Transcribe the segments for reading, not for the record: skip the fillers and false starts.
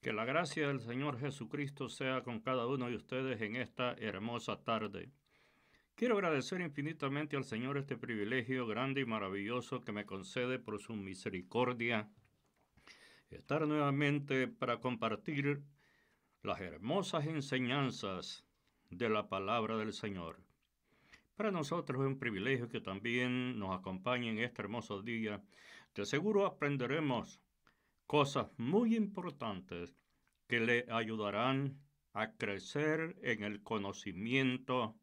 Que la gracia del Señor Jesucristo sea con cada uno de ustedes en esta hermosa tarde. Quiero agradecer infinitamente al Señor este privilegio grande y maravilloso que me concede por su misericordia, estar nuevamente para compartir las hermosas enseñanzas de la palabra del Señor. Para nosotros es un privilegio que también nos acompañe en este hermoso día. De seguro aprenderemos cosas muy importantes que le ayudarán a crecer en el conocimiento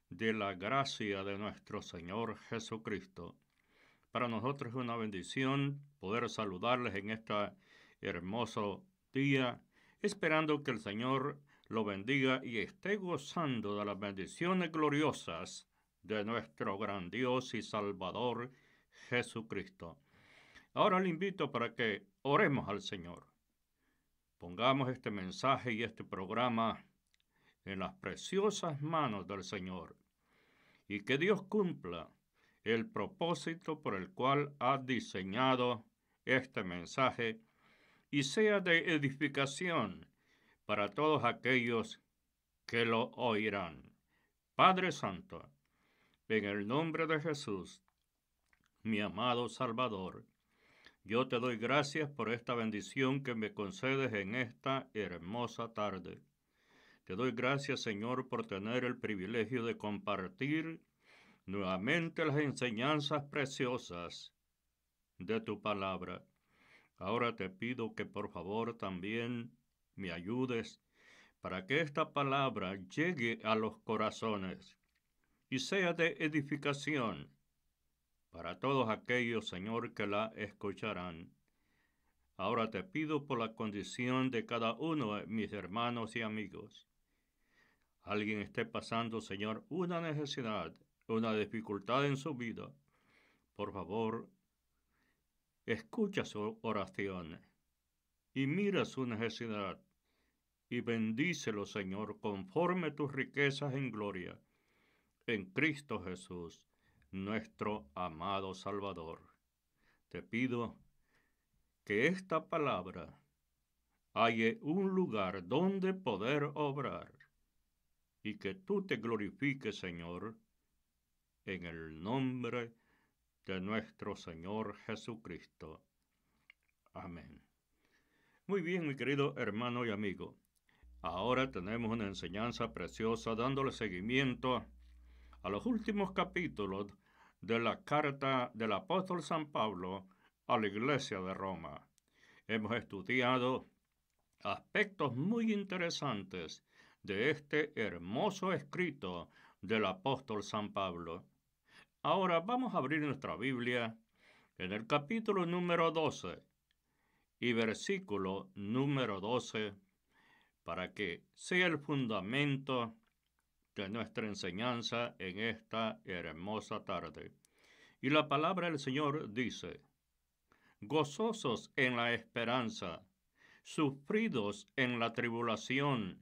de la gracia de nuestro Señor Jesucristo. Para nosotros es una bendición poder saludarles en este hermoso día, esperando que el Señor lo bendiga y esté gozando de las bendiciones gloriosas de nuestro gran Dios y Salvador Jesucristo. Ahora le invito para que oremos al Señor. Pongamos este mensaje y este programa en las preciosas manos del Señor y que Dios cumpla el propósito por el cual ha diseñado este mensaje y sea de edificación para todos aquellos que lo oirán. Padre Santo, en el nombre de Jesús, mi amado Salvador, yo te doy gracias por esta bendición que me concedes en esta hermosa tarde. Te doy gracias, Señor, por tener el privilegio de compartir nuevamente las enseñanzas preciosas de tu palabra. Ahora te pido que por favor también me ayudes para que esta palabra llegue a los corazones y sea de edificación para todos aquellos, Señor, que la escucharán. Ahora te pido por la condición de cada uno de mis hermanos y amigos. Alguien esté pasando, Señor, una necesidad, una dificultad en su vida. Por favor, escucha su oración y mira su necesidad y bendícelo, Señor, conforme tus riquezas en gloria, en Cristo Jesús, nuestro amado Salvador. Te pido que esta palabra halle un lugar donde poder obrar y que tú te glorifiques, Señor, en el nombre de nuestro Señor Jesucristo. Amén. Muy bien, mi querido hermano y amigo. Ahora tenemos una enseñanza preciosa dándole seguimiento a los últimos capítulos de la carta del apóstol San Pablo a la iglesia de Roma. Hemos estudiado aspectos muy interesantes de este hermoso escrito del apóstol San Pablo. Ahora vamos a abrir nuestra Biblia en el capítulo número 12 y versículo número 12 para que sea el fundamento de nuestra enseñanza en esta hermosa tarde. Y la palabra del Señor dice: gozosos en la esperanza, sufridos en la tribulación,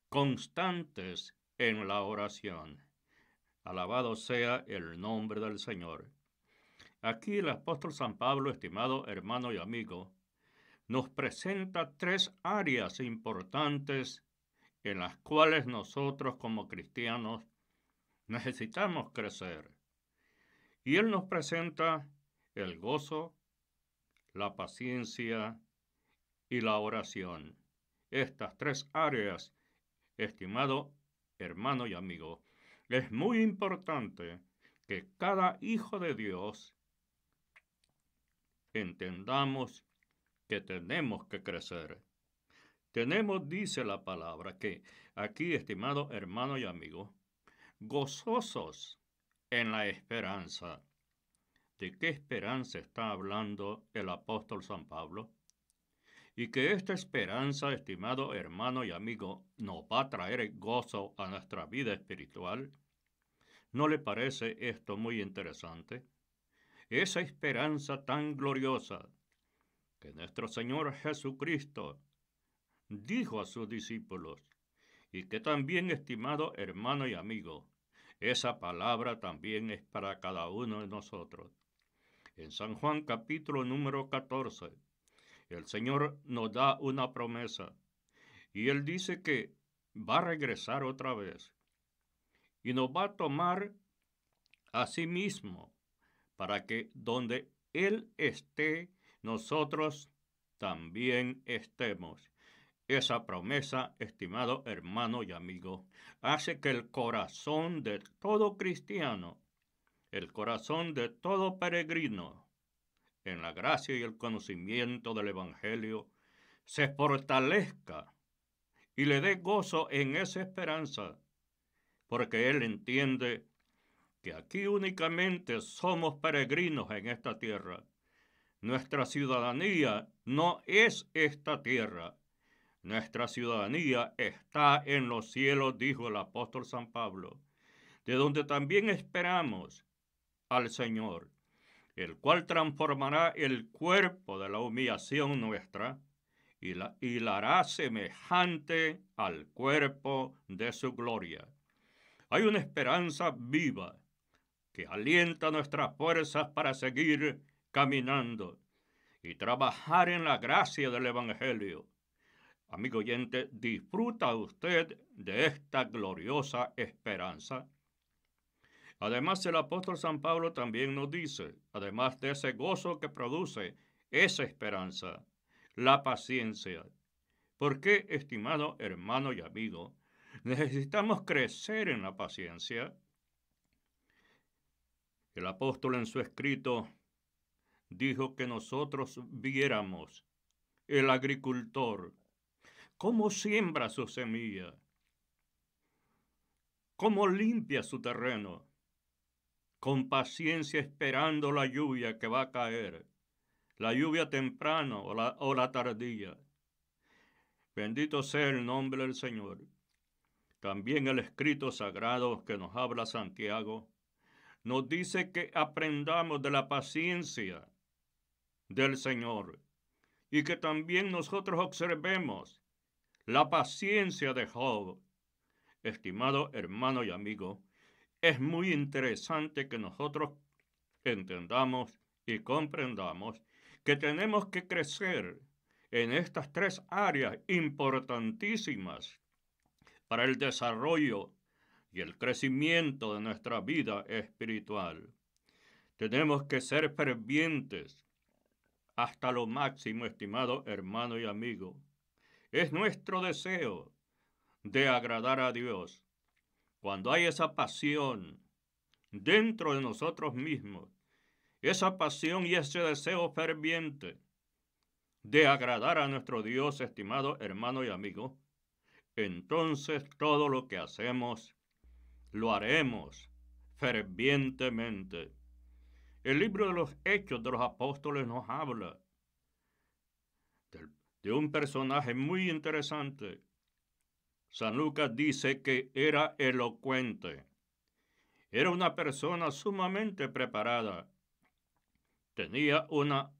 constantes en la oración. Alabado sea el nombre del Señor. Aquí el apóstol San Pablo, estimado hermano y amigo, nos presenta tres áreas importantes en las cuales nosotros como cristianos necesitamos crecer. Y él nos presenta el gozo, la paciencia y la oración. Estas tres áreas, estimado hermano y amigo, es muy importante que cada hijo de Dios entendamos que tenemos que crecer. Tenemos, dice la palabra, que aquí, estimado hermano y amigo, gozosos en la esperanza. ¿De qué esperanza está hablando el apóstol San Pablo? Y que esta esperanza, estimado hermano y amigo, nos va a traer gozo a nuestra vida espiritual. ¿No le parece esto muy interesante? Esa esperanza tan gloriosa que nuestro Señor Jesucristo dijo a sus discípulos, y que también, estimado hermano y amigo, esa palabra también es para cada uno de nosotros. En San Juan capítulo número 14 el Señor nos da una promesa y Él dice que va a regresar otra vez y nos va a tomar a sí mismo para que donde Él esté, nosotros también estemos. Esa promesa, estimado hermano y amigo, hace que el corazón de todo cristiano, el corazón de todo peregrino, en la gracia y el conocimiento del Evangelio, se fortalezca y le dé gozo en esa esperanza, porque él entiende que aquí únicamente somos peregrinos en esta tierra. Nuestra ciudadanía no es esta tierra. Nuestra ciudadanía está en los cielos, dijo el apóstol San Pablo, de donde también esperamos al Señor, el cual transformará el cuerpo de la humillación nuestra y la hará semejante al cuerpo de su gloria. Hay una esperanza viva que alienta nuestras fuerzas para seguir caminando y trabajar en la gracia del Evangelio. Amigo oyente, ¿disfruta usted de esta gloriosa esperanza? Además, el apóstol San Pablo también nos dice, además de ese gozo que produce esa esperanza, la paciencia. ¿Por qué, estimado hermano y amigo, necesitamos crecer en la paciencia? El apóstol en su escrito dijo que nosotros viéramos el agricultor cómo siembra su semilla, cómo limpia su terreno, con paciencia esperando la lluvia que va a caer, la lluvia temprano o la tardía. Bendito sea el nombre del Señor. También el escrito sagrado que nos habla Santiago nos dice que aprendamos de la paciencia del Señor y que también nosotros observemos la paciencia de Job. Estimado hermano y amigo, es muy interesante que nosotros entendamos y comprendamos que tenemos que crecer en estas tres áreas importantísimas para el desarrollo y el crecimiento de nuestra vida espiritual. Tenemos que ser fervientes hasta lo máximo, estimado hermano y amigo. Es nuestro deseo de agradar a Dios. Cuando hay esa pasión dentro de nosotros mismos, esa pasión y ese deseo ferviente de agradar a nuestro Dios, estimado hermano y amigo, entonces todo lo que hacemos lo haremos fervientemente. El libro de los Hechos de los Apóstoles nos habla de un personaje muy interesante. San Lucas dice que era elocuente. Era una persona sumamente preparada. Tenía una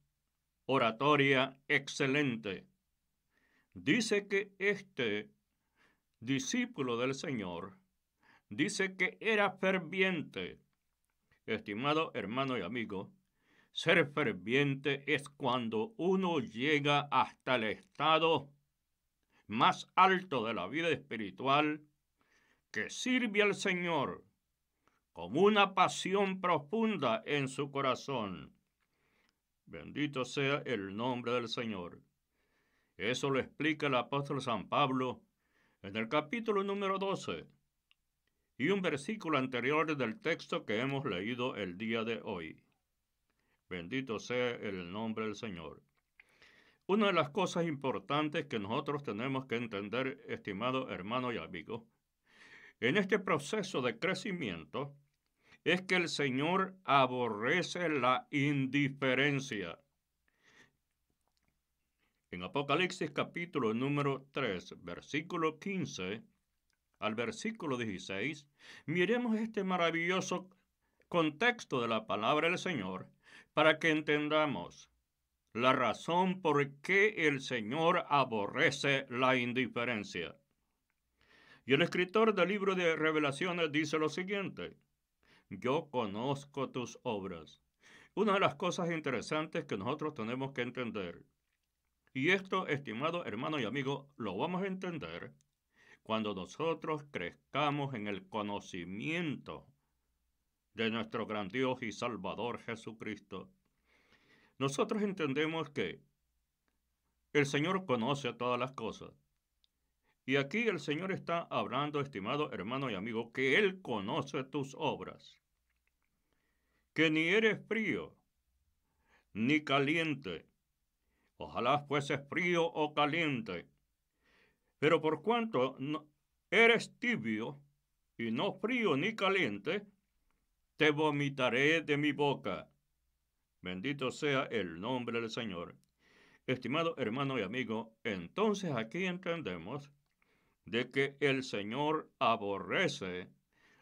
oratoria excelente. Dice que este discípulo del Señor, dice que era ferviente. Estimado hermano y amigo, ser ferviente es cuando uno llega hasta el estado más alto de la vida espiritual, que sirve al Señor con una pasión profunda en su corazón. Bendito sea el nombre del Señor. Eso lo explica el apóstol San Pablo en el capítulo número 12 y un versículo anterior del texto que hemos leído el día de hoy. Bendito sea el nombre del Señor. Una de las cosas importantes que nosotros tenemos que entender, estimado hermano y amigo, en este proceso de crecimiento, es que el Señor aborrece la indiferencia. En Apocalipsis capítulo número 3, versículo 15 al versículo 16, miremos este maravilloso contexto de la palabra del Señor para que entendamos la razón por qué el Señor aborrece la indiferencia. Y el escritor del libro de Revelaciones dice lo siguiente: yo conozco tus obras. Una de las cosas interesantes que nosotros tenemos que entender Y esto, estimado hermano y amigo, lo vamos a entender cuando nosotros crezcamos en el conocimiento de nuestro gran Dios y Salvador Jesucristo. Nosotros entendemos que el Señor conoce todas las cosas. Y aquí el Señor está hablando, estimado hermano y amigo, que Él conoce tus obras, que ni eres frío ni caliente. Ojalá fueses frío o caliente. Pero por cuanto no eres tibio y no frío ni caliente, te vomitaré de mi boca. Bendito sea el nombre del Señor. Estimado hermano y amigo, entonces aquí entendemos de que el Señor aborrece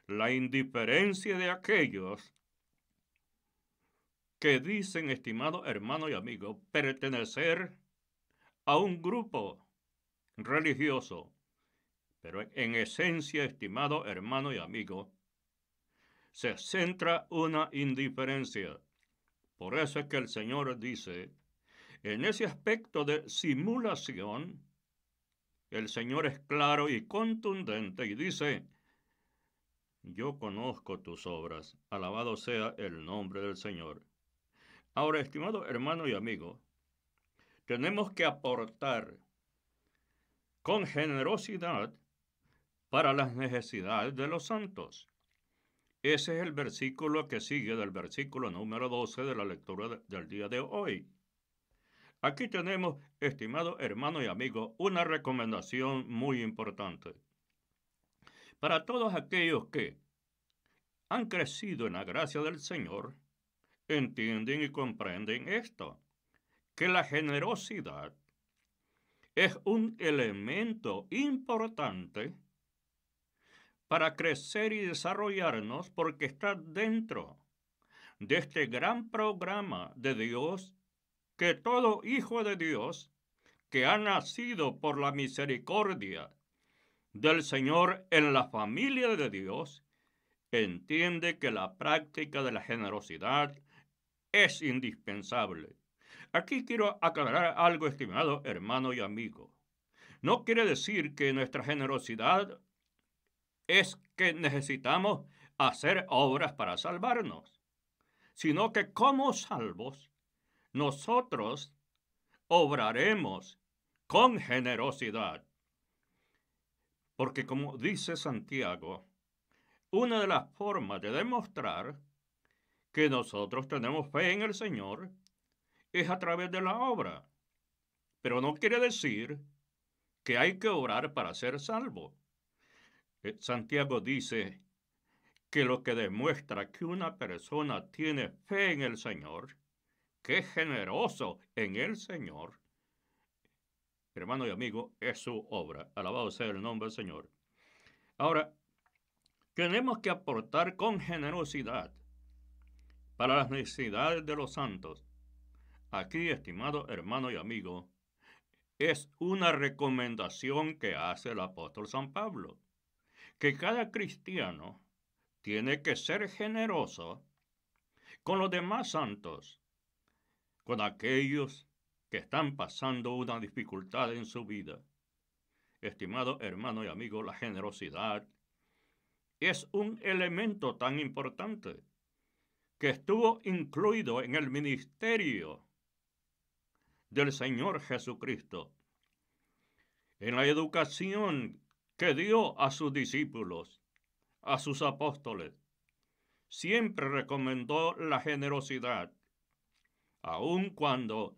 la indiferencia de aquellos que dicen, estimado hermano y amigo, pertenecer a un grupo religioso. Pero en esencia, estimado hermano y amigo, se centra una indiferencia. Por eso es que el Señor dice, en ese aspecto de simulación, el Señor es claro y contundente y dice, yo conozco tus obras, alabado sea el nombre del Señor. Ahora, estimado hermano y amigo, tenemos que aportar con generosidad para las necesidades de los santos. Ese es el versículo que sigue del versículo número 12 de la lectura del día de hoy. Aquí tenemos, estimado hermano y amigo, una recomendación muy importante. Para todos aquellos que han crecido en la gracia del Señor, entienden y comprenden esto, que la generosidad es un elemento importante para crecer y desarrollarnos porque está dentro de este gran programa de Dios que todo hijo de Dios que ha nacido por la misericordia del Señor en la familia de Dios entiende que la práctica de la generosidad es indispensable. Aquí quiero aclarar algo, estimado hermano y amigo. No quiere decir que nuestra generosidad es que necesitamos hacer obras para salvarnos, sino que como salvos, nosotros obraremos con generosidad. Porque como dice Santiago, una de las formas de demostrar que nosotros tenemos fe en el Señor es a través de la obra. Pero no quiere decir que hay que obrar para ser salvo. Santiago dice que lo que demuestra que una persona tiene fe en el Señor, que es generoso en el Señor, hermano y amigo, es su obra. Alabado sea el nombre del Señor. Ahora, tenemos que aportar con generosidad para las necesidades de los santos. Aquí, estimado hermano y amigo, es una recomendación que hace el apóstol San Pablo, que cada cristiano tiene que ser generoso con los demás santos, con aquellos que están pasando una dificultad en su vida. Estimado hermano y amigo, la generosidad es un elemento tan importante que estuvo incluido en el ministerio del Señor Jesucristo, en la educación que dio a sus discípulos, a sus apóstoles. Siempre recomendó la generosidad, aun cuando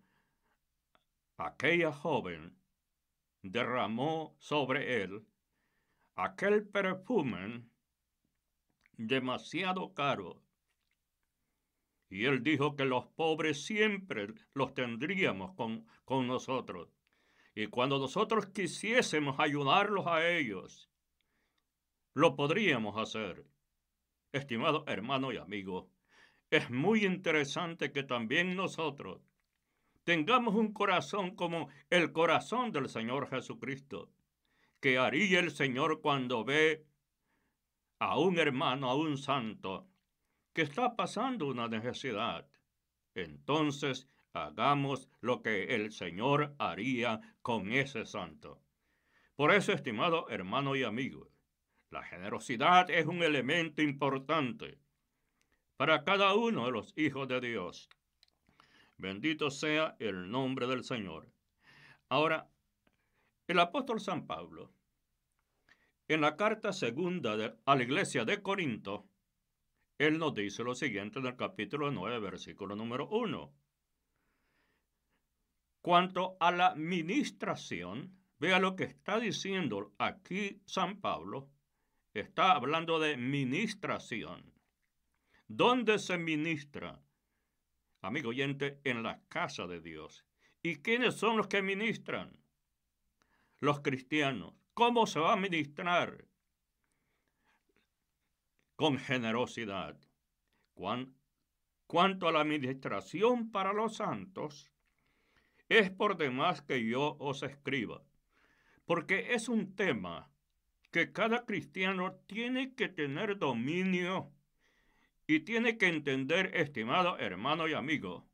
aquella joven derramó sobre él aquel perfume demasiado caro. Y él dijo que los pobres siempre los tendríamos con nosotros. Y cuando nosotros quisiésemos ayudarlos a ellos, lo podríamos hacer. Estimado hermano y amigo, es muy interesante que también nosotros tengamos un corazón como el corazón del Señor Jesucristo. ¿Qué haría el Señor cuando ve a un hermano, a un santo, que está pasando una necesidad? Entonces hagamos lo que el Señor haría con ese santo. Por eso, estimado hermano y amigo, la generosidad es un elemento importante para cada uno de los hijos de Dios. Bendito sea el nombre del Señor. Ahora, el apóstol San Pablo, en la carta segunda a la iglesia de Corinto, él nos dice lo siguiente en el capítulo 9, versículo número 1. Cuanto a la ministración, vea lo que está diciendo aquí San Pablo, está hablando de ministración. ¿Dónde se ministra? Amigo oyente, en la casa de Dios. ¿Y quiénes son los que ministran? Los cristianos. ¿Cómo se va a ministrar? Con generosidad. Cuanto a la administración para los santos, es por demás que yo os escriba, porque es un tema que cada cristiano tiene que tener dominio y tiene que entender, estimado hermano y amigo,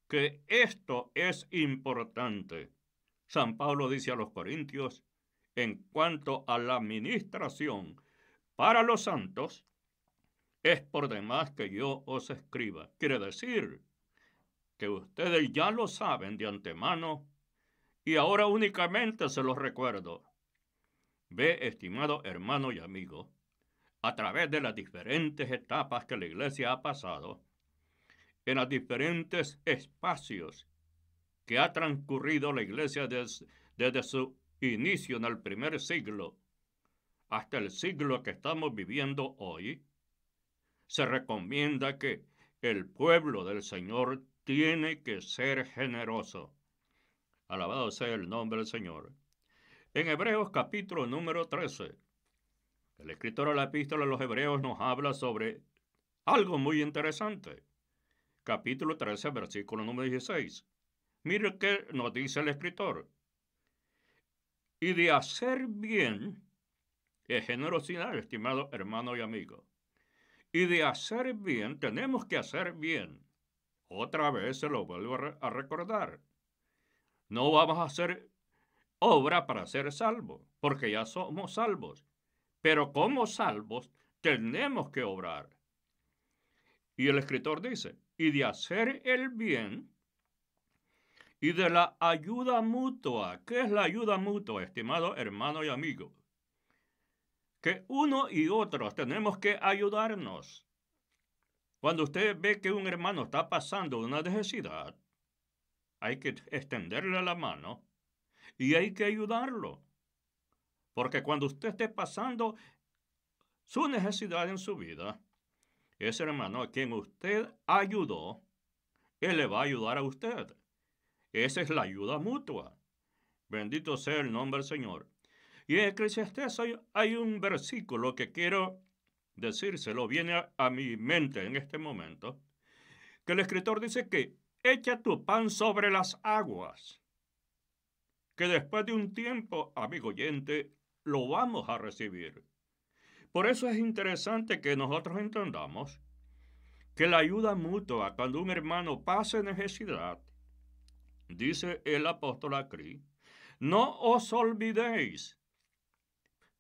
que esto es importante. San Pablo dice a los corintios, en cuanto a la administración para los santos, es por demás que yo os escriba. Quiere decir que ustedes ya lo saben de antemano y ahora únicamente se los recuerdo. Ve, estimado hermano y amigo, a través de las diferentes etapas que la iglesia ha pasado, en los diferentes espacios que ha transcurrido la iglesia desde su inicio en el primer siglo hasta el siglo que estamos viviendo hoy, se recomienda que el pueblo del Señor tiene que ser generoso. Alabado sea el nombre del Señor. En Hebreos capítulo número 13, el escritor de la epístola a los Hebreos nos habla sobre algo muy interesante. Capítulo 13, versículo número 16. Mire qué nos dice el escritor. Y de hacer bien es generosidad, estimado hermano y amigo. Y de hacer bien, tenemos que hacer bien. Otra vez se lo vuelvo a recordar. No vamos a hacer obra para ser salvos, porque ya somos salvos. Pero como salvos, tenemos que obrar. Y el escritor dice, y de hacer el bien y de la ayuda mutua. ¿Qué es la ayuda mutua, estimado hermano y amigo? Que uno y otros tenemos que ayudarnos. Cuando usted ve que un hermano está pasando una necesidad, hay que extenderle la mano y hay que ayudarlo. Porque cuando usted esté pasando su necesidad en su vida, ese hermano a quien usted ayudó, él le va a ayudar a usted. Esa es la ayuda mutua. Bendito sea el nombre del Señor. Y en Eclesiastés hay un versículo que quiero decírselo, viene a mi mente en este momento, que el escritor dice que echa tu pan sobre las aguas, que después de un tiempo, amigo oyente, lo vamos a recibir. Por eso es interesante que nosotros entendamos que la ayuda mutua, cuando un hermano pase necesidad, dice el apóstol aquí, no os olvidéis.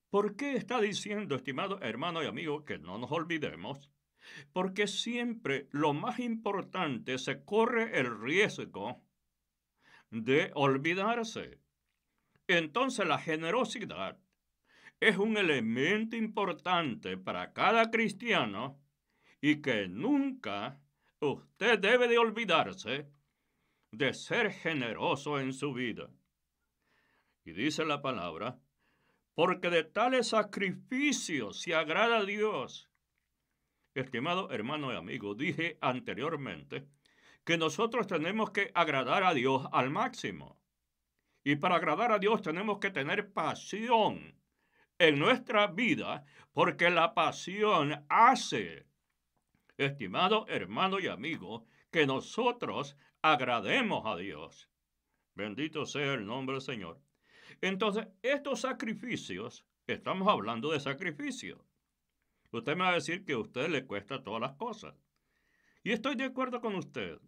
¿Por qué está diciendo, estimado hermano y amigo, que no nos olvidemos? Porque siempre lo más importante se corre el riesgo de olvidarse. Entonces la generosidad es un elemento importante para cada cristiano y que nunca usted debe de olvidarse de ser generoso en su vida. Y dice la palabra, porque de tales sacrificios se agrada a Dios. Estimado hermano y amigo, dije anteriormente que nosotros tenemos que agradar a Dios al máximo. Y para agradar a Dios tenemos que tener pasión en nuestra vida, porque la pasión hace, estimado hermano y amigo, que nosotros agrademos a Dios. Bendito sea el nombre del Señor. Entonces, estos sacrificios, estamos hablando de sacrificio. Usted me va a decir que a usted le cuesta todas las cosas. Y estoy de acuerdo con usted.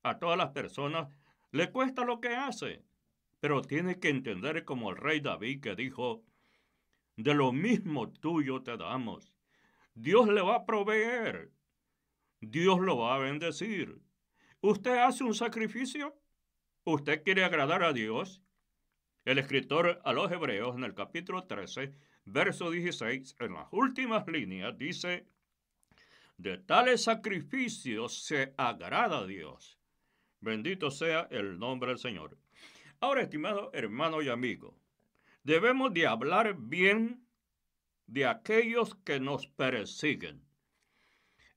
a todas las personas le cuesta lo que hace, pero tiene que entender como el rey David que dijo, de lo mismo tuyo te damos. Dios le va a proveer, Dios lo va a bendecir. ¿Usted hace un sacrificio? ¿Usted quiere agradar a Dios? El escritor a los Hebreos en el capítulo 13, verso 16, en las últimas líneas dice, de tales sacrificios se agrada a Dios. Bendito sea el nombre del Señor. Ahora, estimado hermano y amigo, debemos de hablar bien de aquellos que nos persiguen.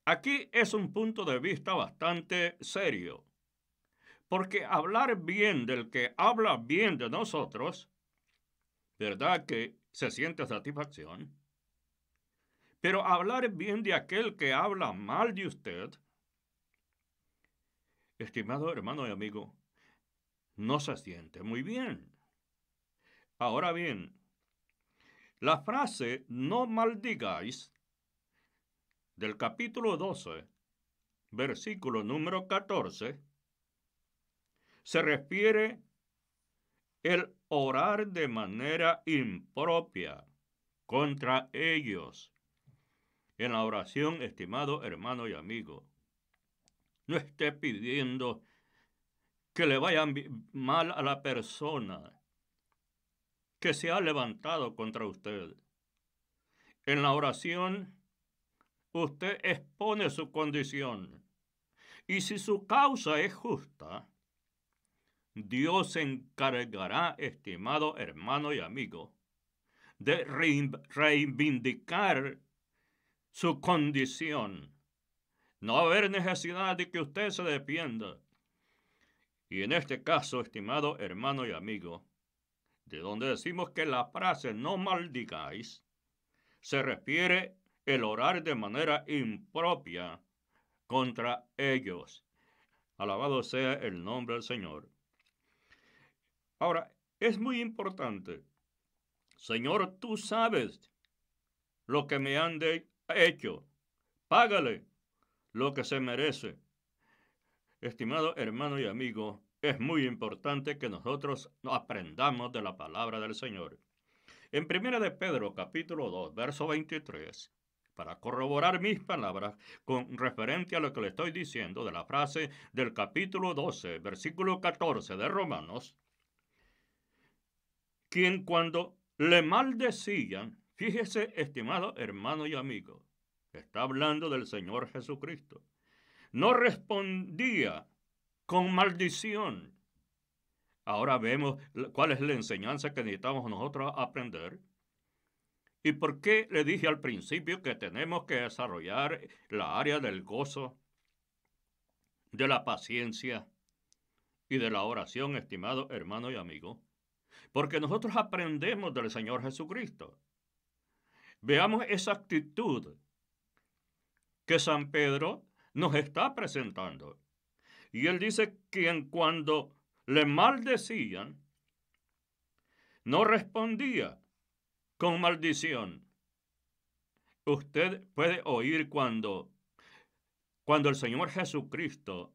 Aquí es un punto de vista bastante serio, porque hablar bien del que habla bien de nosotros, ¿verdad que se siente satisfacción? Pero hablar bien de aquel que habla mal de usted, estimado hermano y amigo, no se siente muy bien. Ahora bien, la frase no maldigáis del capítulo 12, versículo número 14, se refiere el orar de manera impropia contra ellos. En la oración, estimado hermano y amigo, no esté pidiendo que le vaya mal a la persona que se ha levantado contra usted. En la oración, usted expone su condición. Y si su causa es justa, Dios se encargará, estimado hermano y amigo, de reivindicar su condición. No va a haber necesidad de que usted se defienda. Y en este caso, estimado hermano y amigo, de donde decimos que la frase no maldigáis, se refiere el orar de manera impropia contra ellos. Alabado sea el nombre del Señor. Ahora, es muy importante. Señor, tú sabes lo que me han hecho. Págale lo que se merece. Estimado hermano y amigo, es muy importante que nosotros aprendamos de la palabra del Señor. En 1 de Pedro, capítulo 2, verso 23, para corroborar mis palabras con referente a lo que le estoy diciendo de la frase del capítulo 12, versículo 14 de Romanos, quien cuando le maldecían, fíjese, estimado hermano y amigo, está hablando del Señor Jesucristo, no respondía con maldición. Ahora vemos cuál es la enseñanza que necesitamos nosotros aprender. ¿Y por qué le dije al principio que tenemos que desarrollar la área del gozo, de la paciencia y de la oración, estimado hermano y amigo? Porque nosotros aprendemos del Señor Jesucristo. Veamos esa actitud que San Pedro nos está presentando. Y él dice que cuando le maldecían, no respondía con maldición. Usted puede oír cuando el Señor Jesucristo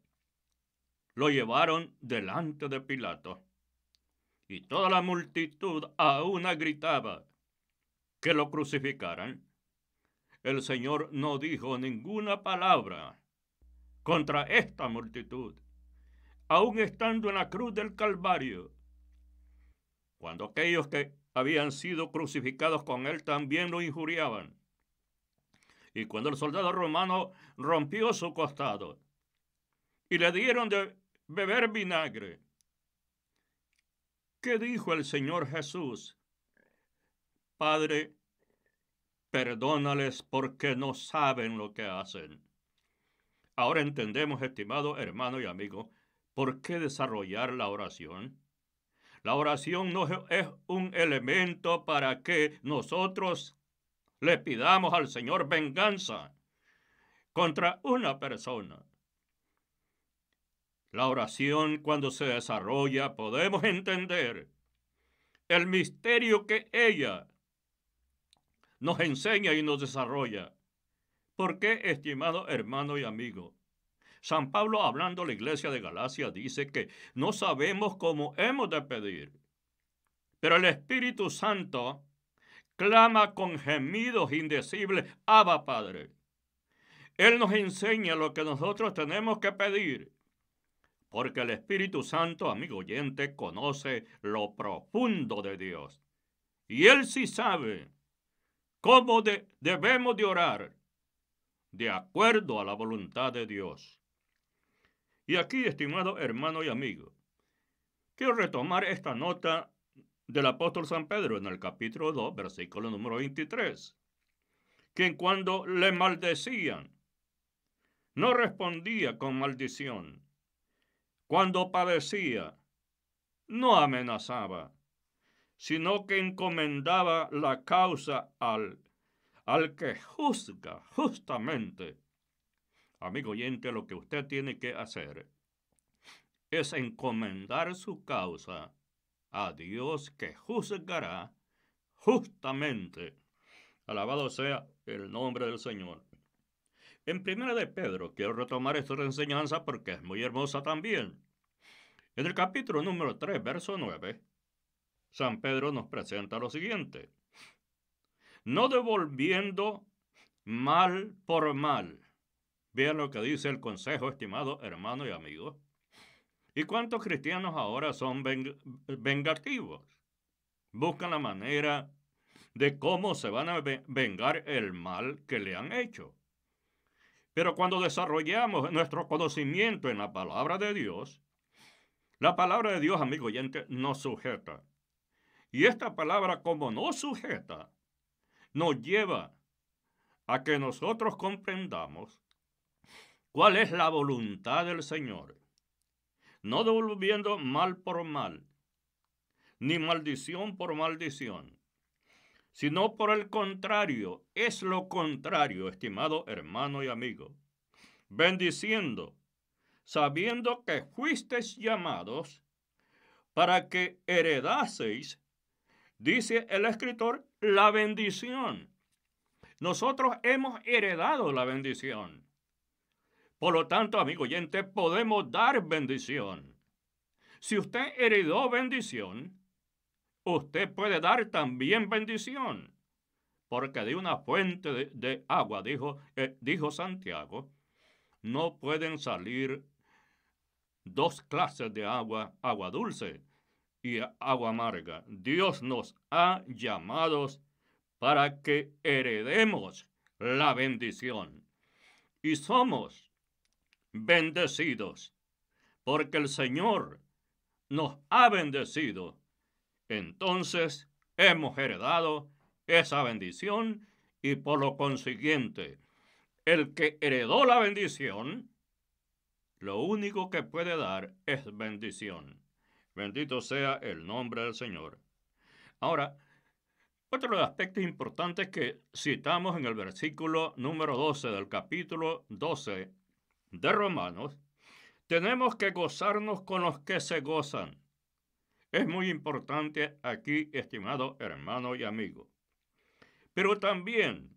lo llevaron delante de Pilato y toda la multitud a una gritaba que lo crucificaran. El Señor no dijo ninguna palabra contra esta multitud, aun estando en la cruz del Calvario, cuando aquellos que habían sido crucificados con él también lo injuriaban. Y cuando el soldado romano rompió su costado y le dieron de beber vinagre, ¿qué dijo el Señor Jesús? Padre, perdónales porque no saben lo que hacen. Ahora entendemos, estimado hermano y amigo, por qué desarrollar la oración. La oración no es un elemento para que nosotros le pidamos al Señor venganza contra una persona. La oración, cuando se desarrolla, podemos entender el misterio que ella nos enseña y nos desarrolla. ¿Por qué, estimado hermano y amigo? San Pablo, hablando a la iglesia de Galacia, dice que no sabemos cómo hemos de pedir, pero el Espíritu Santo clama con gemidos indecibles, Abba, Padre. Él nos enseña lo que nosotros tenemos que pedir, porque el Espíritu Santo, amigo oyente, conoce lo profundo de Dios. Y Él sí sabe cómo debemos de orar de acuerdo a la voluntad de Dios. Y aquí, estimado hermano y amigo, quiero retomar esta nota del apóstol San Pedro en el capítulo 2, versículo número 23, que cuando le maldecían, no respondía con maldición. Cuando padecía, no amenazaba, sino que encomendaba la causa al que juzga justamente. Amigo oyente, lo que usted tiene que hacer es encomendar su causa a Dios, que juzgará justamente. Alabado sea el nombre del Señor. En Primera de Pedro, quiero retomar esta enseñanza porque es muy hermosa también. En el capítulo número 3, verso 9, San Pedro nos presenta lo siguiente: no devolviendo mal por mal. Vean lo que dice el consejo, estimado hermano y amigo. ¿Y cuántos cristianos ahora son vengativos? Buscan la manera de cómo se van a vengar el mal que le han hecho. Pero cuando desarrollamos nuestro conocimiento en la palabra de Dios, la palabra de Dios, amigo oyente, nos sujeta. Y esta palabra, como nos sujeta, nos lleva a que nosotros comprendamos cuál es la voluntad del Señor. No devolviendo mal por mal, ni maldición por maldición, sino por el contrario, es lo contrario, estimado hermano y amigo, bendiciendo, sabiendo que fuisteis llamados para que heredaseis, dice el escritor, la bendición. Nosotros hemos heredado la bendición. Por lo tanto, amigo oyente, podemos dar bendición. Si usted heredó bendición, usted puede dar también bendición. Porque de una fuente de agua, dijo Santiago, no pueden salir dos clases de agua, agua dulce y agua amarga. Dios nos ha llamados para que heredemos la bendición. Y somos bendecidos, porque el Señor nos ha bendecido. Entonces hemos heredado esa bendición y por lo consiguiente, el que heredó la bendición, lo único que puede dar es bendición. Bendito sea el nombre del Señor. Ahora, otro de los aspectos importantes que citamos en el versículo número 12 del capítulo 12 de Romanos, tenemos que gozarnos con los que se gozan. Es muy importante aquí, estimado hermano y amigo. Pero también,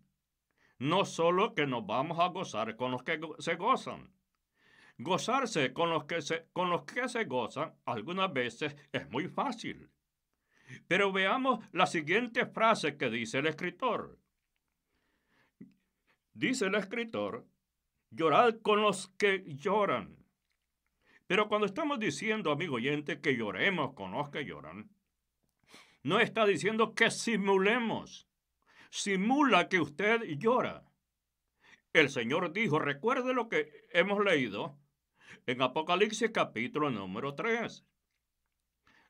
no solo que nos vamos a gozar con los que se gozan. Gozarse con los que se gozan algunas veces es muy fácil. Pero veamos la siguiente frase que dice el escritor. Dice el escritor, llorad con los que lloran. Pero cuando estamos diciendo, amigo oyente, que lloremos con los que lloran, no está diciendo que simulemos. Simula que usted llora. El Señor dijo, recuerde lo que hemos leído en Apocalipsis capítulo número 3.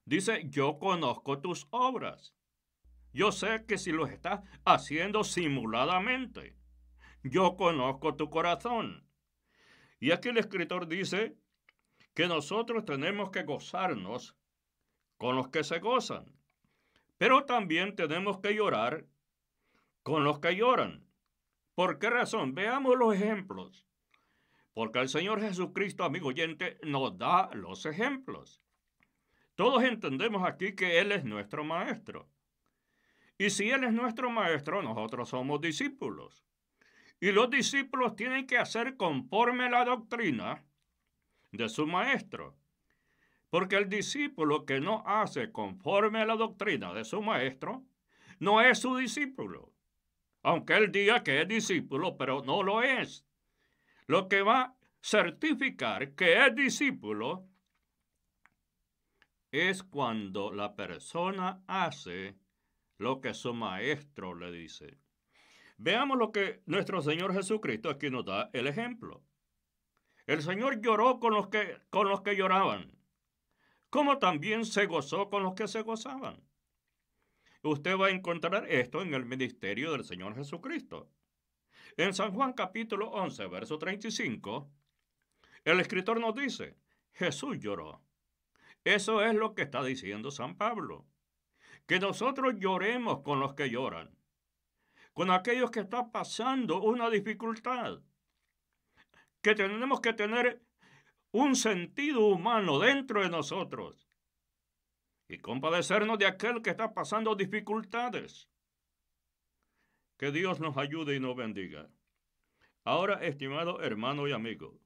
Dice, yo conozco tus obras. Yo sé que si lo estás haciendo simuladamente, yo conozco tu corazón. Y aquí el escritor dice que nosotros tenemos que gozarnos con los que se gozan, pero también tenemos que llorar con los que lloran. ¿Por qué razón? Veamos los ejemplos. Porque el Señor Jesucristo, amigo oyente, nos da los ejemplos. Todos entendemos aquí que Él es nuestro maestro. Y si Él es nuestro maestro, nosotros somos discípulos. Y los discípulos tienen que hacer conforme la doctrina de su maestro. Porque el discípulo que no hace conforme a la doctrina de su maestro, no es su discípulo. Aunque él diga que es discípulo, pero no lo es. Lo que va a certificar que es discípulo es cuando la persona hace lo que su maestro le dice. Veamos lo que nuestro Señor Jesucristo aquí nos da el ejemplo. El Señor lloró con los que lloraban, como también se gozó con los que se gozaban. Usted va a encontrar esto en el ministerio del Señor Jesucristo. En San Juan capítulo 11, verso 35, el escritor nos dice, Jesús lloró. Eso es lo que está diciendo San Pablo. Que nosotros lloremos con los que lloran, con aquellos que están pasando una dificultad. Que tenemos que tener un sentido humano dentro de nosotros y compadecernos de aquel que está pasando dificultades. Que Dios nos ayude y nos bendiga. Ahora, estimado hermano y amigo,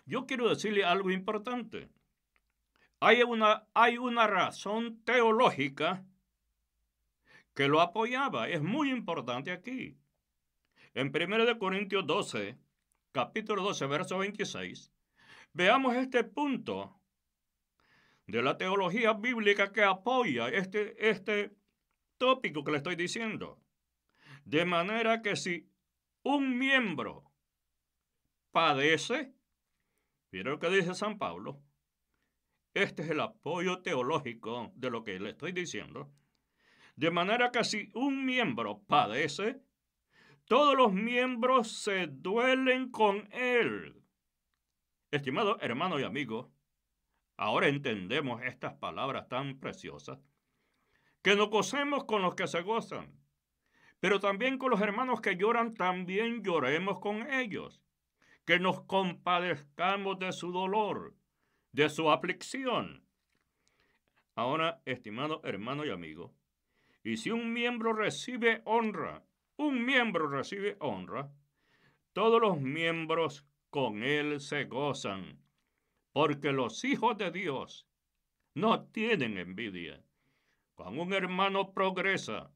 yo quiero decirle algo importante. Hay una razón teológica que lo apoyaba. Es muy importante aquí. En 1 Corintios 12, capítulo 12, verso 26, veamos este punto de la teología bíblica que apoya este tópico que le estoy diciendo. De manera que si un miembro padece, mira lo que dice San Pablo, este es el apoyo teológico de lo que le estoy diciendo. De manera que si un miembro padece, todos los miembros se duelen con él. Estimado hermano y amigo, ahora entendemos estas palabras tan preciosas. Que nos gocemos con los que se gozan, pero también con los hermanos que lloran, también lloremos con ellos. Que nos compadezcamos de su dolor, de su aflicción. Ahora, estimado hermano y amigo, y si un miembro recibe honra, todos los miembros con él se gozan, porque los hijos de Dios no tienen envidia. Cuando un hermano progresa,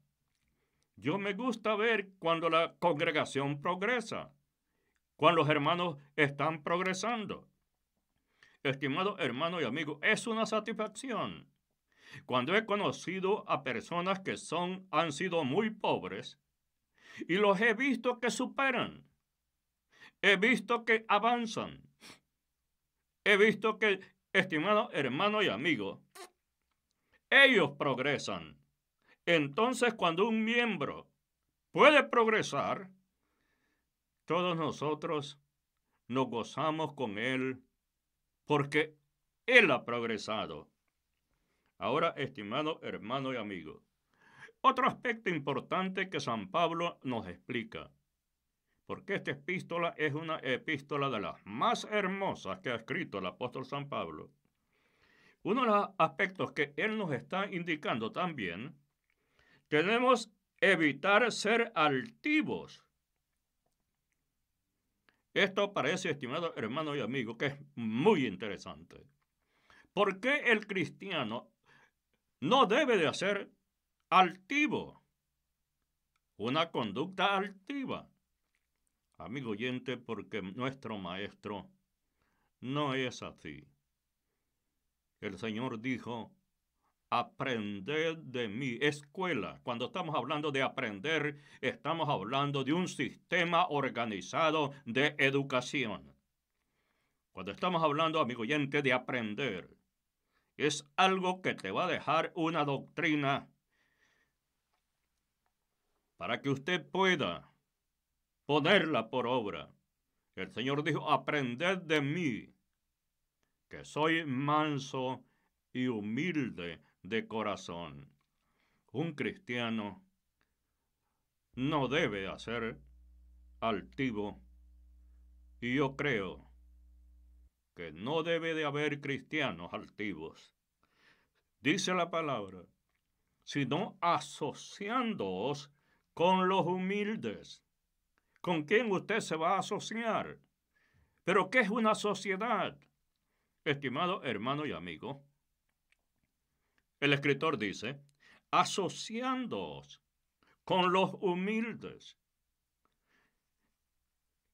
yo me gusta ver cuando la congregación progresa, cuando los hermanos están progresando. Estimado hermano y amigo, es una satisfacción. Cuando he conocido a personas que han sido muy pobres y los he visto que superan, he visto que avanzan, he visto que, estimado hermano y amigo, ellos progresan. Entonces, cuando un miembro puede progresar, todos nosotros nos gozamos con él porque él ha progresado. Ahora, estimado hermano y amigo, otro aspecto importante que San Pablo nos explica, porque esta epístola es una epístola de las más hermosas que ha escrito el apóstol San Pablo. Uno de los aspectos que él nos está indicando también, tenemos que evitar ser altivos. Esto parece, estimado hermano y amigo, que es muy interesante. ¿Por qué el cristiano no debe de ser altivo? Una conducta altiva. Amigo oyente, porque nuestro maestro no es así. El Señor dijo, aprended de mí. Escuela. Cuando estamos hablando de aprender, estamos hablando de un sistema organizado de educación. Cuando estamos hablando, amigo oyente, de aprender, es algo que te va a dejar una doctrina para que usted pueda ponerla por obra. El Señor dijo, aprended de mí, que soy manso y humilde de corazón. Un cristiano no debe ser altivo, y yo creo que no debe de haber cristianos altivos. Dice la palabra, sino asociándoos con los humildes. ¿Con quién usted se va a asociar? Pero ¿qué es una sociedad? Estimado hermano y amigo, el escritor dice, asociándoos con los humildes.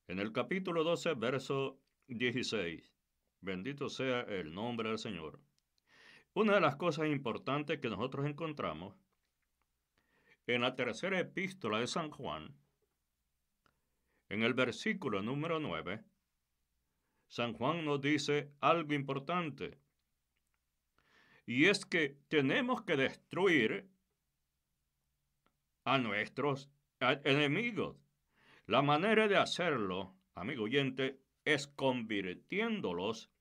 En el capítulo 12, verso 16, bendito sea el nombre del Señor. Una de las cosas importantes que nosotros encontramos en la tercera epístola de San Juan, en el versículo número 9, San Juan nos dice algo importante, y es que tenemos que destruir a nuestros enemigos. La manera de hacerlo, amigo oyente, es convirtiéndolos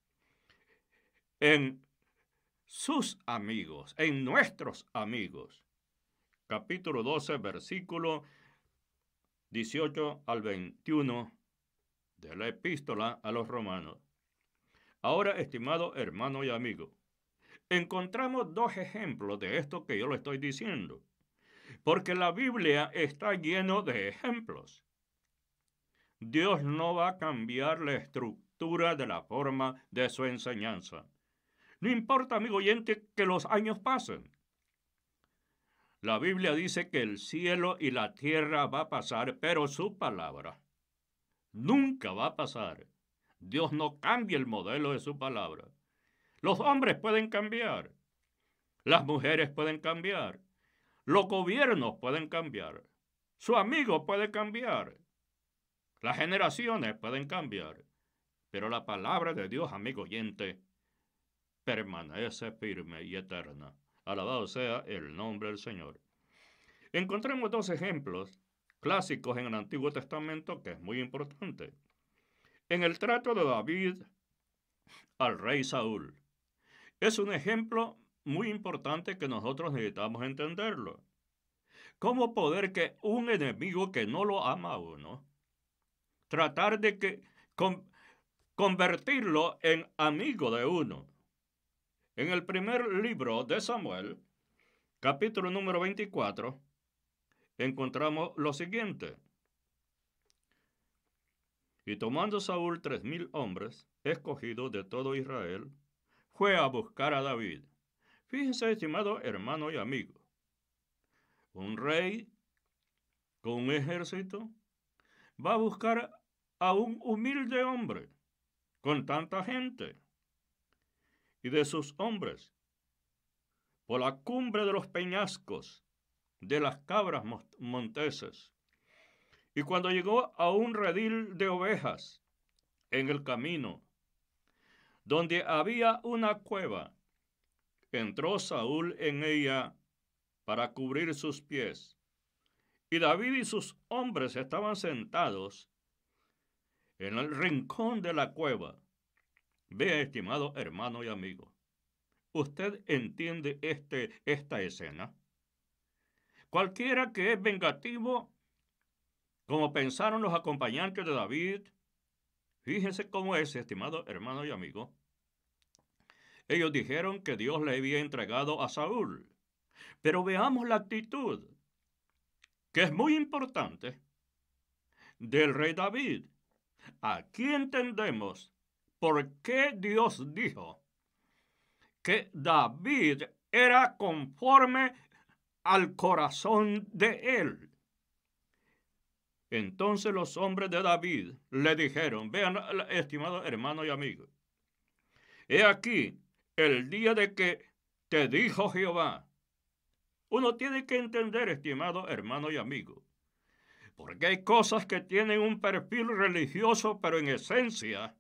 en sus amigos, en nuestros amigos. Capítulo 12, versículo 18 al 21 de la epístola a los romanos. Ahora, estimado hermano y amigo, encontramos dos ejemplos de esto que yo le estoy diciendo, porque la Biblia está lleno de ejemplos. Dios no va a cambiar la estructura de la forma de su enseñanza. No importa, amigo oyente, que los años pasen. La Biblia dice que el cielo y la tierra va a pasar, pero su palabra nunca va a pasar. Dios no cambia el modelo de su palabra. Los hombres pueden cambiar. Las mujeres pueden cambiar. Los gobiernos pueden cambiar. Su amigo puede cambiar. Las generaciones pueden cambiar. Pero la palabra de Dios, amigo oyente, permanece firme y eterna. Alabado sea el nombre del Señor. Encontramos dos ejemplos clásicos en el Antiguo Testamento que es muy importante. En el trato de David al rey Saúl. Es un ejemplo muy importante que nosotros necesitamos entenderlo. ¿Cómo poder que un enemigo que no lo ama a uno, tratar de convertirlo en amigo de uno? En el primer libro de Samuel, capítulo número 24, encontramos lo siguiente. Y tomando Saúl 3,000 hombres, escogidos de todo Israel, fue a buscar a David. Fíjense, estimado hermano y amigo, un rey con un ejército va a buscar a un humilde hombre con tanta gente. Y de sus hombres, por la cumbre de los peñascos, de las cabras monteses. Y cuando llegó a un redil de ovejas en el camino, donde había una cueva, entró Saúl en ella para cubrir sus pies. Y David y sus hombres estaban sentados en el rincón de la cueva. Vea, estimado hermano y amigo, ¿usted entiende esta escena? Cualquiera que es vengativo, como pensaron los acompañantes de David, fíjense cómo es, estimado hermano y amigo. Ellos dijeron que Dios le había entregado a Saúl. Pero veamos la actitud, que es muy importante, del rey David. Aquí entendemos por qué Dios dijo que David era conforme al corazón de él. Entonces los hombres de David le dijeron, vean, estimado hermano y amigo, he aquí el día de que te dijo Jehová. Uno tiene que entender, estimado hermano y amigo, porque hay cosas que tienen un perfil religioso, pero en esencia,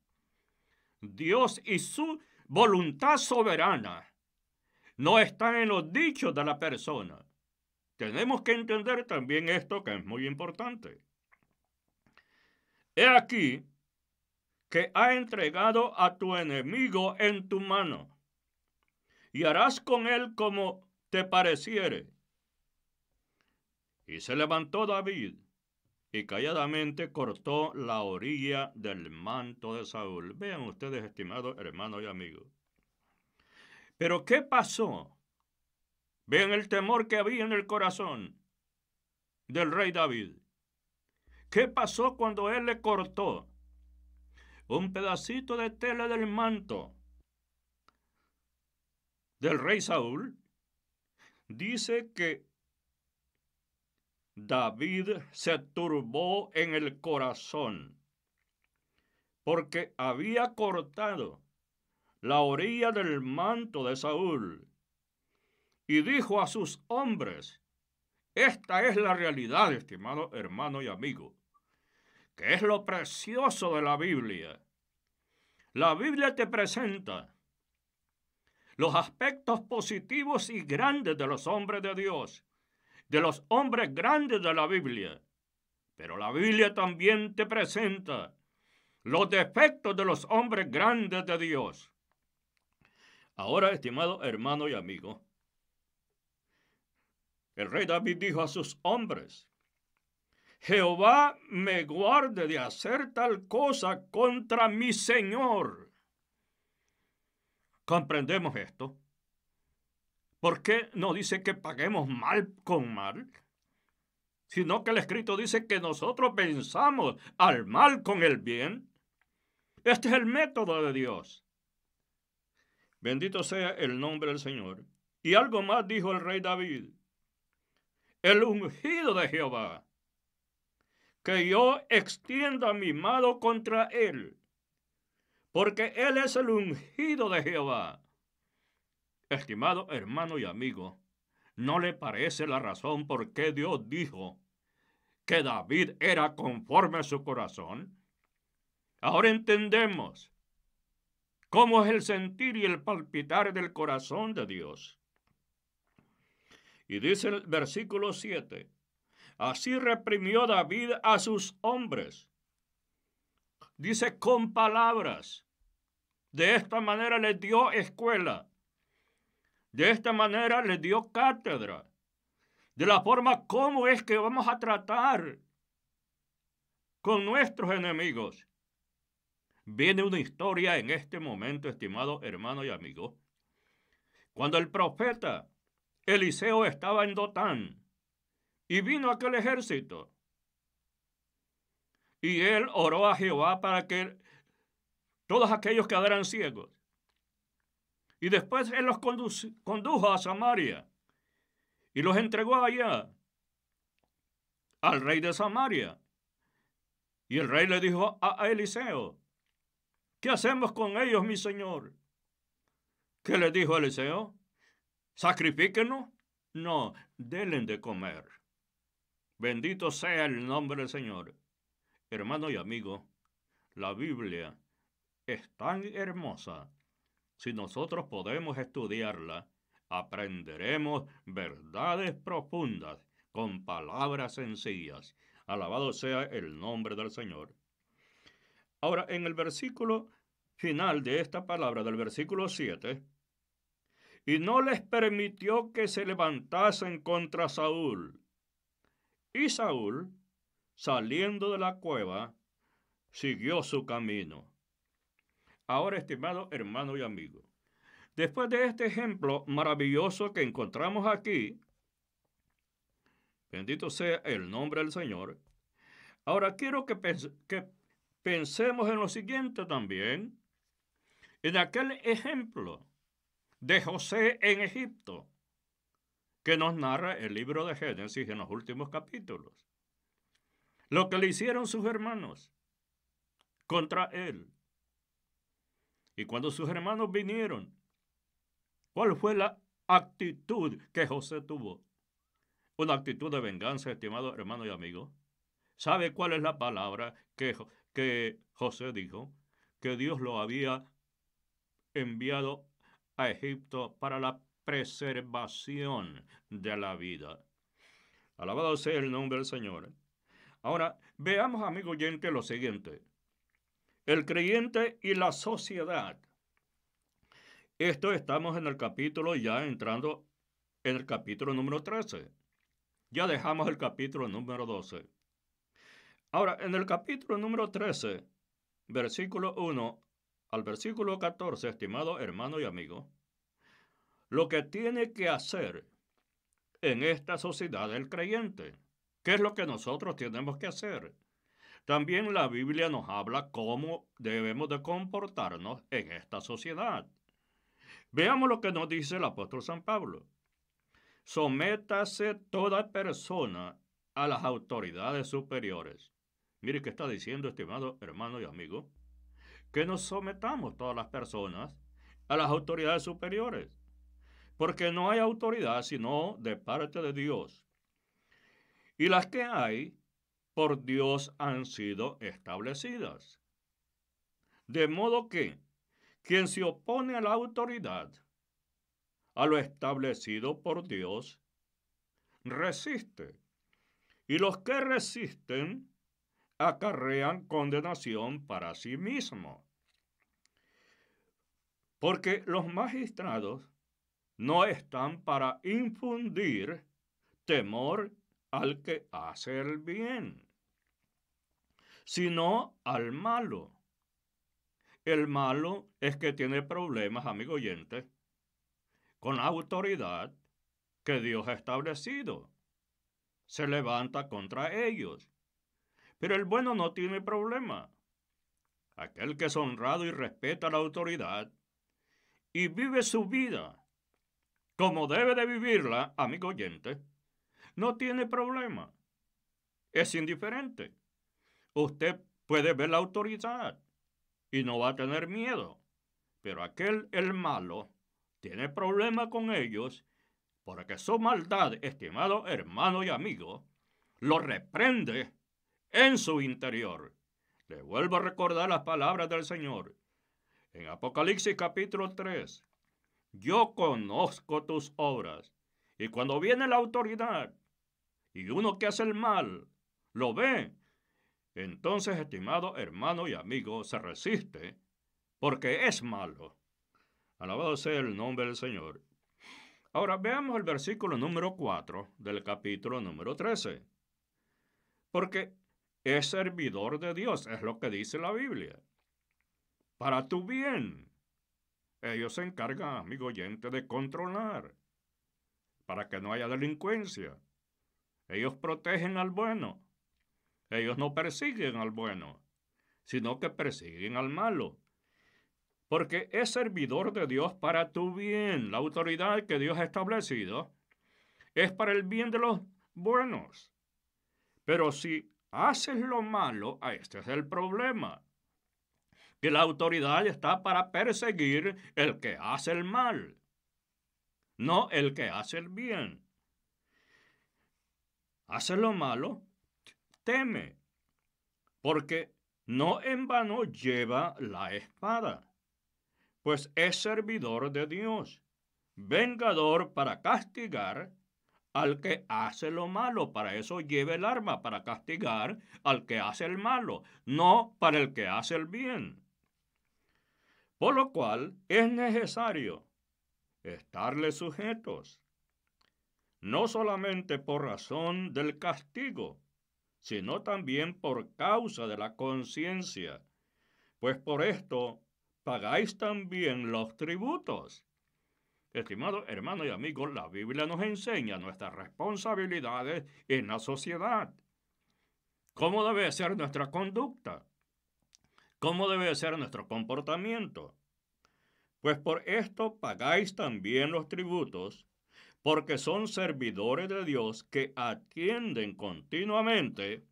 Dios y su voluntad soberana no están en los dichos de la persona. Tenemos que entender también esto que es muy importante. He aquí que ha entregado a tu enemigo en tu mano, y harás con él como te pareciere. Y se levantó David, y calladamente cortó la orilla del manto de Saúl. Vean ustedes, estimados hermanos y amigos. Pero ¿qué pasó? Vean el temor que había en el corazón del rey David. ¿Qué pasó cuando él le cortó un pedacito de tela del manto del rey Saúl, dice que David se turbó en el corazón porque había cortado la orilla del manto de Saúl y dijo a sus hombres: esta es la realidad, estimado hermano y amigo, que es lo precioso de la Biblia. La Biblia te presenta los aspectos positivos y grandes de los hombres de Dios, de los hombres grandes de la Biblia. Pero la Biblia también te presenta los defectos de los hombres grandes de Dios. Ahora, estimado hermano y amigo, el rey David dijo a sus hombres: Jehová me guarde de hacer tal cosa contra mi Señor. ¿Comprendemos esto? ¿Por qué no dice que paguemos mal con mal? Sino que el escrito dice que nosotros pensamos al mal con el bien. Este es el método de Dios. Bendito sea el nombre del Señor. Y algo más dijo el rey David: el ungido de Jehová, que yo extienda mi mano contra él, porque él es el ungido de Jehová. Estimado hermano y amigo, ¿no le parece la razón por qué Dios dijo que David era conforme a su corazón? Ahora entendemos cómo es el sentir y el palpitar del corazón de Dios. Y dice el versículo 7, así reprimió David a sus hombres. Dice, con palabras. De esta manera les dio escuela. De esta manera les dio cátedra. De la forma como es que vamos a tratar con nuestros enemigos. Viene una historia en este momento, estimado hermano y amigo. Cuando el profeta Eliseo estaba en Dotán y vino aquel ejército. Y él oró a Jehová para que todos aquellos quedaran ciegos. Y después él los condujo a Samaria y los entregó allá al rey de Samaria. Y el rey le dijo a Eliseo: ¿qué hacemos con ellos, mi señor? ¿Qué le dijo Eliseo? ¿Sacrifíquenos? No, denle de comer. Bendito sea el nombre del Señor. Hermano y amigo, la Biblia es tan hermosa. Si nosotros podemos estudiarla, aprenderemos verdades profundas con palabras sencillas. Alabado sea el nombre del Señor. Ahora, en el versículo final de esta palabra, del versículo 7, y no les permitió que se levantasen contra Saúl. Y Saúl, saliendo de la cueva, siguió su camino. Ahora, estimado hermano y amigo, después de este ejemplo maravilloso que encontramos aquí, bendito sea el nombre del Señor, ahora quiero que pensemos en lo siguiente también, en aquel ejemplo de José en Egipto, que nos narra el libro de Génesis en los últimos capítulos. Lo que le hicieron sus hermanos contra él. Y cuando sus hermanos vinieron, ¿cuál fue la actitud que José tuvo? Una actitud de venganza, estimado hermano y amigo. ¿Sabe cuál es la palabra que José dijo? Que Dios lo había enviado a Egipto para la preservación de la vida. Alabado sea el nombre del Señor. Ahora, veamos, amigo oyente, lo siguiente. El creyente y la sociedad. Esto estamos en el capítulo, ya entrando en el capítulo número 13. Ya dejamos el capítulo número 12. Ahora, en el capítulo número 13, versículo 1 al versículo 14, estimado hermano y amigo, lo que tiene que hacer en esta sociedad el creyente. ¿Qué es lo que nosotros tenemos que hacer? También la Biblia nos habla cómo debemos de comportarnos en esta sociedad. Veamos lo que nos dice el apóstol San Pablo. Sométase toda persona a las autoridades superiores. Mire qué está diciendo, estimado hermano y amigo, que nos sometamos todas las personas a las autoridades superiores, porque no hay autoridad sino de parte de Dios. Y las que hay, por Dios han sido establecidas. De modo que quien se opone a la autoridad, a lo establecido por Dios, resiste. Y los que resisten acarrean condenación para sí mismos. Porque los magistrados no están para infundir temor al que hace el bien, sino al malo. El malo es que tiene problemas, amigo oyente, con la autoridad que Dios ha establecido. Se levanta contra ellos. Pero el bueno no tiene problema. Aquel que es honrado y respeta la autoridad y vive su vida como debe de vivirla, amigo oyente, no tiene problema. Es indiferente. Usted puede ver la autoridad y no va a tener miedo. Pero el malo, tiene problema con ellos porque su maldad, estimado hermano y amigo, lo reprende en su interior. Le vuelvo a recordar las palabras del Señor. En Apocalipsis capítulo 3, yo conozco tus obras. Y cuando viene la autoridad y uno que hace el mal lo ve, entonces, estimado hermano y amigo, se resiste porque es malo. Alabado sea el nombre del Señor. Ahora veamos el versículo número 4 del capítulo número 13. Porque es servidor de Dios, es lo que dice la Biblia. Para tu bien. Ellos se encargan, amigo oyente, de controlar, para que no haya delincuencia. Ellos protegen al bueno. Ellos no persiguen al bueno, sino que persiguen al malo. Porque es servidor de Dios para tu bien. La autoridad que Dios ha establecido es para el bien de los buenos. Pero si haces lo malo, este es el problema. Que la autoridad está para perseguir el que hace el mal, no el que hace el bien. Hace lo malo, teme, porque no en vano lleva la espada, pues es servidor de Dios, vengador para castigar al que hace lo malo. Para eso lleva el arma, para castigar al que hace el malo, no para el que hace el bien. Por lo cual es necesario estarle sujetos, no solamente por razón del castigo, sino también por causa de la conciencia, pues por esto pagáis también los tributos. Estimado hermano y amigo, la Biblia nos enseña nuestras responsabilidades en la sociedad. ¿Cómo debe ser nuestra conducta? ¿Cómo debe ser nuestro comportamiento? Pues por esto pagáis también los tributos, porque son servidores de Dios que atienden continuamente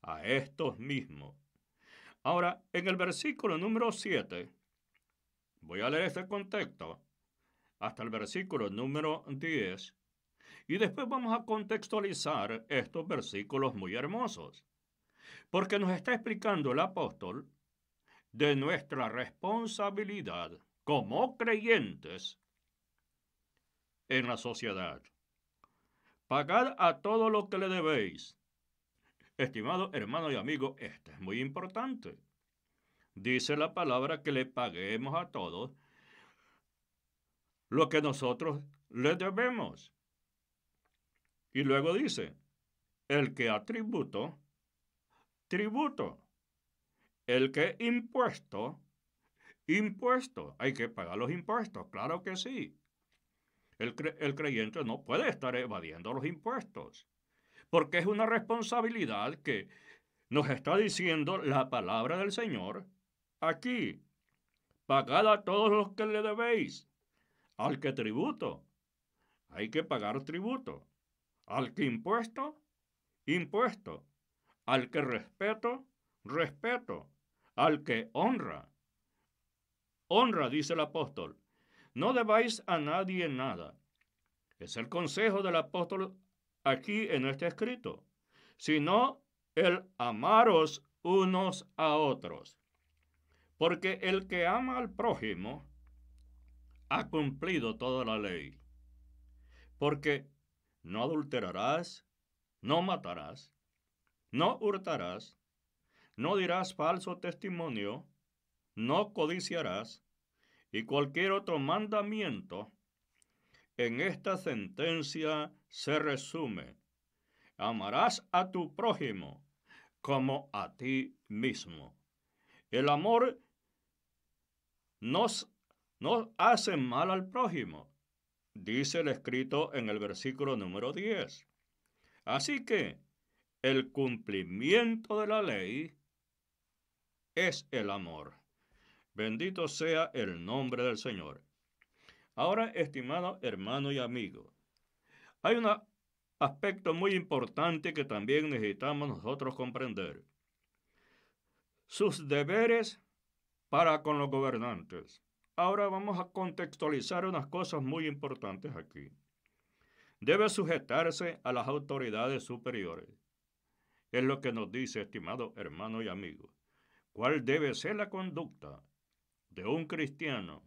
a estos mismos. Ahora, en el versículo número 7, voy a leer este contexto hasta el versículo número 10, y después vamos a contextualizar estos versículos muy hermosos, porque nos está explicando el apóstol de nuestra responsabilidad como creyentes en la sociedad. Pagad a todo lo que le debéis. Estimado hermano y amigo, esto es muy importante. Dice la palabra que le paguemos a todos lo que nosotros les debemos. Y luego dice, el que ha tributo, tributo. El que impuesto, impuesto. Hay que pagar los impuestos, claro que sí. El creyente no puede estar evadiendo los impuestos, porque es una responsabilidad que nos está diciendo la palabra del Señor aquí. Pagad a todos los que le debéis. Al que tributo, hay que pagar tributo. Al que impuesto, impuesto. Al que respeto, respeto. Al que honra, honra, dice el apóstol. No debáis a nadie nada. Es el consejo del apóstol aquí en este escrito, sino el amaros unos a otros. Porque el que ama al prójimo ha cumplido toda la ley. Porque no adulterarás, no matarás, no hurtarás, no dirás falso testimonio, no codiciarás, y cualquier otro mandamiento, en esta sentencia se resume: amarás a tu prójimo como a ti mismo. El amor no hace mal al prójimo, dice el escrito en el versículo número 10. Así que el cumplimiento de la ley es el amor. Bendito sea el nombre del Señor. Ahora, estimado hermano y amigo, hay un aspecto muy importante que también necesitamos nosotros comprender. Sus deberes para con los gobernantes. Ahora vamos a contextualizar unas cosas muy importantes aquí. Debe sujetarse a las autoridades superiores. Es lo que nos dice, estimado hermano y amigo. ¿Cuál debe ser la conducta de un cristiano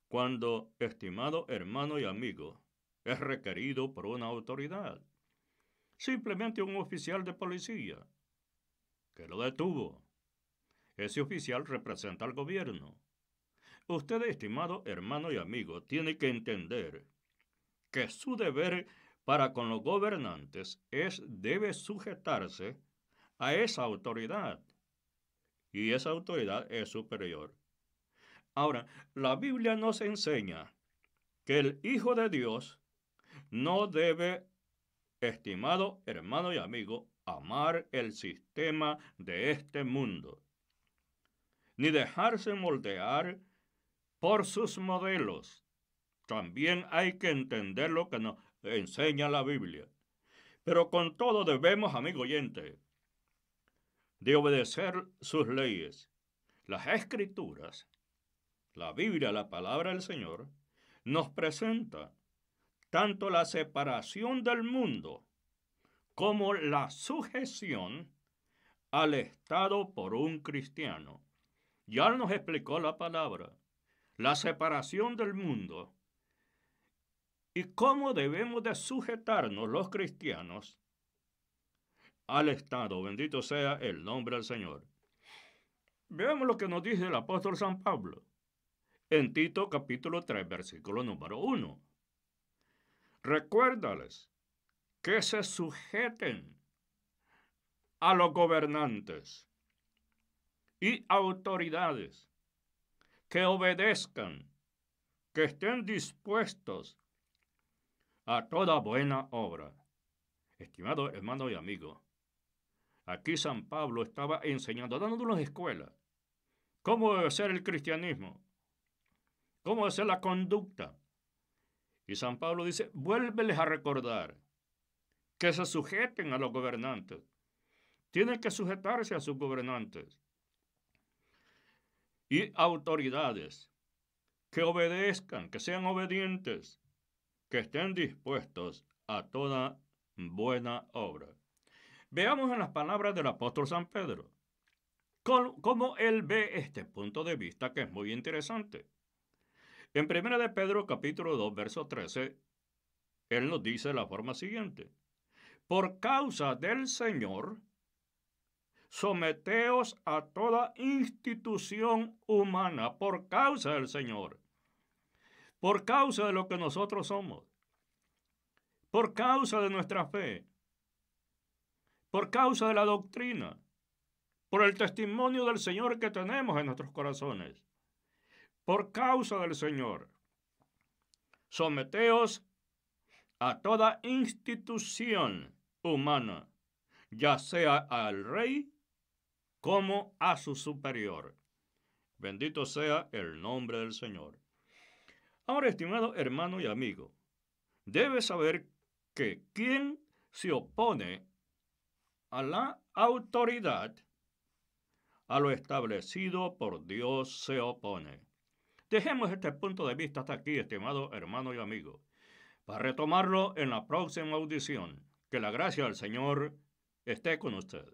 cuando, estimado hermano y amigo, es requerido por una autoridad? Simplemente un oficial de policía que lo detuvo. Ese oficial representa al gobierno. Usted, estimado hermano y amigo, tiene que entender que su deber para con los gobernantes debe sujetarse a esa autoridad. Y esa autoridad es superior. Ahora, la Biblia nos enseña que el Hijo de Dios no debe, estimado hermano y amigo, amar el sistema de este mundo, ni dejarse moldear por sus modelos. También hay que entender lo que nos enseña la Biblia. Pero con todo debemos, amigo oyente, de obedecer sus leyes. Las Escrituras, la Biblia, la palabra del Señor, nos presenta tanto la separación del mundo como la sujeción al Estado por un cristiano. Ya nos explicó la palabra, la separación del mundo y cómo debemos de sujetarnos los cristianos al Estado. Bendito sea el nombre del Señor. Veamos lo que nos dice el apóstol San Pablo en Tito capítulo 3, versículo número 1. Recuérdales que se sujeten a los gobernantes y autoridades, que obedezcan, que estén dispuestos a toda buena obra. Estimado hermano y amigo, aquí San Pablo estaba enseñando, dándonos escuelas, cómo debe ser el cristianismo, cómo debe ser la conducta. Y San Pablo dice, vuélveles a recordar que se sujeten a los gobernantes. Tienen que sujetarse a sus gobernantes y autoridades, que obedezcan, que sean obedientes, que estén dispuestos a toda buena obra. Veamos en las palabras del apóstol San Pedro cómo él ve este punto de vista, que es muy interesante. En 1 de Pedro capítulo 2, verso 13, él nos dice de la forma siguiente: por causa del Señor, someteos a toda institución humana, por causa del Señor, por causa de lo que nosotros somos, por causa de nuestra fe, por causa de la doctrina, por el testimonio del Señor que tenemos en nuestros corazones. Por causa del Señor, someteos a toda institución humana, ya sea al rey como a su superior. Bendito sea el nombre del Señor. Ahora, estimado hermano y amigo, debes saber que quien se opone a la autoridad, a lo establecido por Dios se opone. Dejemos este punto de vista hasta aquí, estimado hermano y amigo, para retomarlo en la próxima audición. Que la gracia del Señor esté con usted.